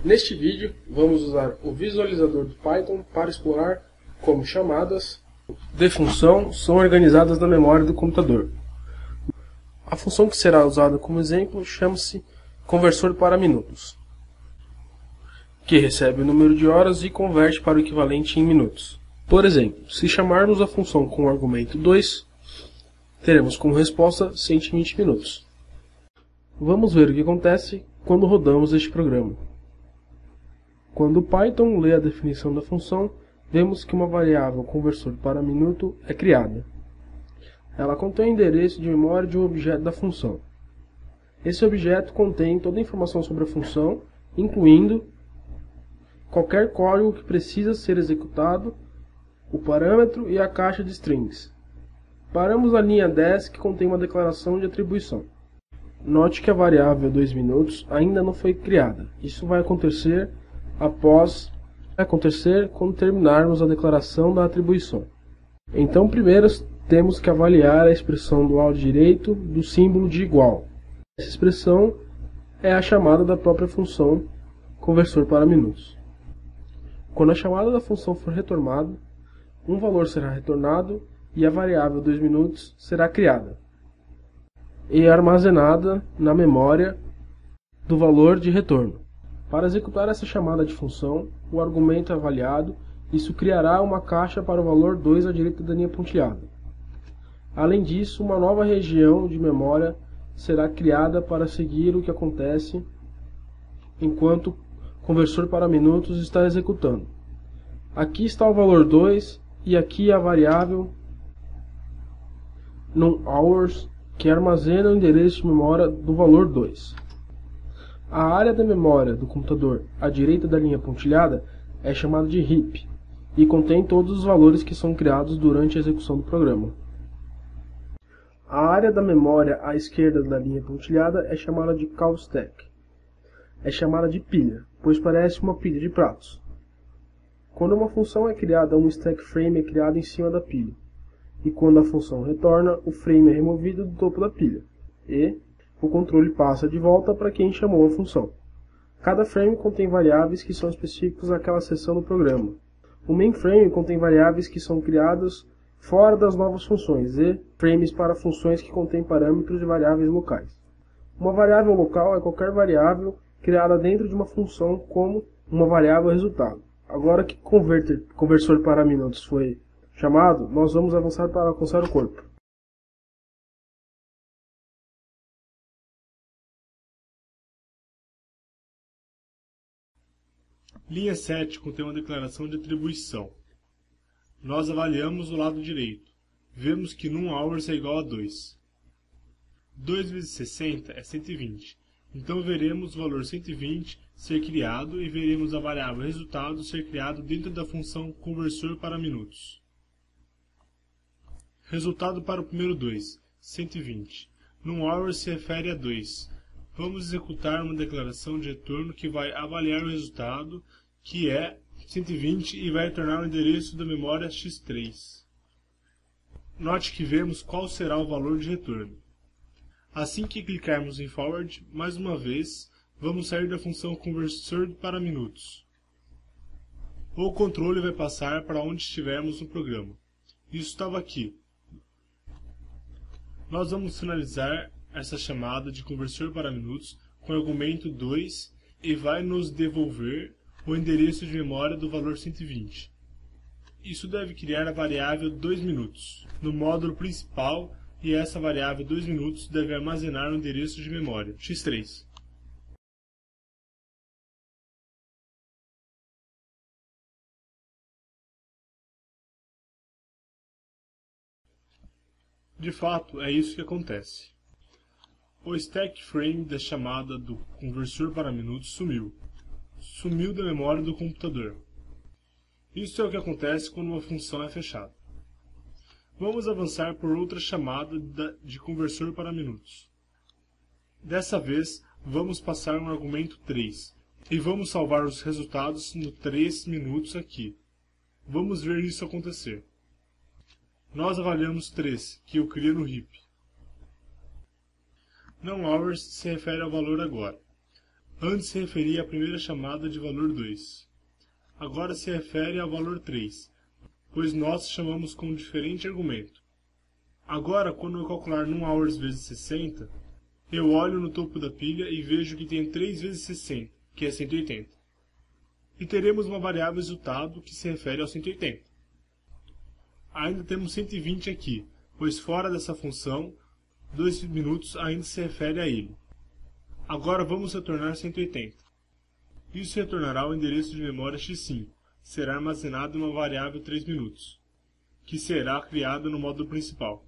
Neste vídeo, vamos usar o visualizador do Python para explorar como chamadas de função são organizadas na memória do computador. A função que será usada como exemplo chama-se conversor para minutos, que recebe o número de horas e converte para o equivalente em minutos. Por exemplo, se chamarmos a função com o argumento 2, teremos como resposta 120 minutos. Vamos ver o que acontece quando rodamos este programa. Quando o Python lê a definição da função, vemos que uma variável conversor para minuto é criada. Ela contém o endereço de memória de um objeto da função. Esse objeto contém toda a informação sobre a função, incluindo qualquer código que precisa ser executado, o parâmetro e a caixa de strings. Paramos a linha 10, que contém uma declaração de atribuição. Note que a variável 2 minutos ainda não foi criada. Isso vai acontecer quando terminarmos a declaração da atribuição. Então, primeiro temos que avaliar a expressão do lado direito do símbolo de igual. Essa expressão é a chamada da própria função conversor para minutos. Quando a chamada da função for retornada, um valor será retornado e a variável 2 minutos será criada e armazenada na memória do valor de retorno. Para executar essa chamada de função, o argumento é avaliado e isso criará uma caixa para o valor 2 à direita da linha pontilhada. Além disso, uma nova região de memória será criada para seguir o que acontece enquanto o conversor para minutos está executando. Aqui está o valor 2 e aqui a variável num_hours, que armazena o endereço de memória do valor 2. A área da memória do computador à direita da linha pontilhada é chamada de heap e contém todos os valores que são criados durante a execução do programa. A área da memória à esquerda da linha pontilhada é chamada de call stack. É chamada de pilha, pois parece uma pilha de pratos. Quando uma função é criada, um stack frame é criado em cima da pilha. E quando a função retorna, o frame é removido do topo da pilha. E o controle passa de volta para quem chamou a função. Cada frame contém variáveis que são específicas àquela seção do programa. O main frame contém variáveis que são criadas fora das novas funções e frames para funções que contêm parâmetros e variáveis locais. Uma variável local é qualquer variável criada dentro de uma função como uma variável resultado. Agora que conversor para minutos foi chamado, nós vamos avançar para alcançar o corpo. Linha 7 contém uma declaração de atribuição. Nós avaliamos o lado direito. Vemos que num_hours é igual a 2. 2 vezes 60 é 120. Então veremos o valor 120 ser criado e veremos a variável resultado ser criado dentro da função conversor para minutos. Resultado para o primeiro 2, 120. Num_hours se refere a 2. Vamos executar uma declaração de retorno que vai avaliar o resultado, que é 120, e vai retornar o endereço da memória x3. Note que vemos qual será o valor de retorno. Assim que clicarmos em Forward, mais uma vez, vamos sair da função conversor para minutos. O controle vai passar para onde estivermos no programa. Isso estava aqui. Nós vamos finalizar essa chamada de conversor para minutos com o argumento 2 e vai nos devolver o endereço de memória do valor 120. Isso deve criar a variável 2 minutos no módulo principal e essa variável 2 minutos deve armazenar o endereço de memória x3. De fato, é isso que acontece. O stack frame da chamada do conversor para minutos sumiu. Sumiu da memória do computador. Isso é o que acontece quando uma função é fechada. Vamos avançar por outra chamada de conversor para minutos. Dessa vez, vamos passar um argumento 3 e vamos salvar os resultados no 3 minutos aqui. Vamos ver isso acontecer. Nós avaliamos 3, que eu criei no heap. num_hours se refere ao valor agora. Antes se referia à primeira chamada de valor 2. Agora se refere ao valor 3, pois nós chamamos com um diferente argumento. Agora, quando eu calcular num hours vezes 60, eu olho no topo da pilha e vejo que tem 3 vezes 60, que é 180. E teremos uma variável resultado que se refere ao 180. Ainda temos 120 aqui, pois fora dessa função, 2 minutos ainda se refere a ele. Agora vamos retornar 180. Isso retornará o endereço de memória x5, será armazenado em uma variável 3 minutos, que será criada no módulo principal.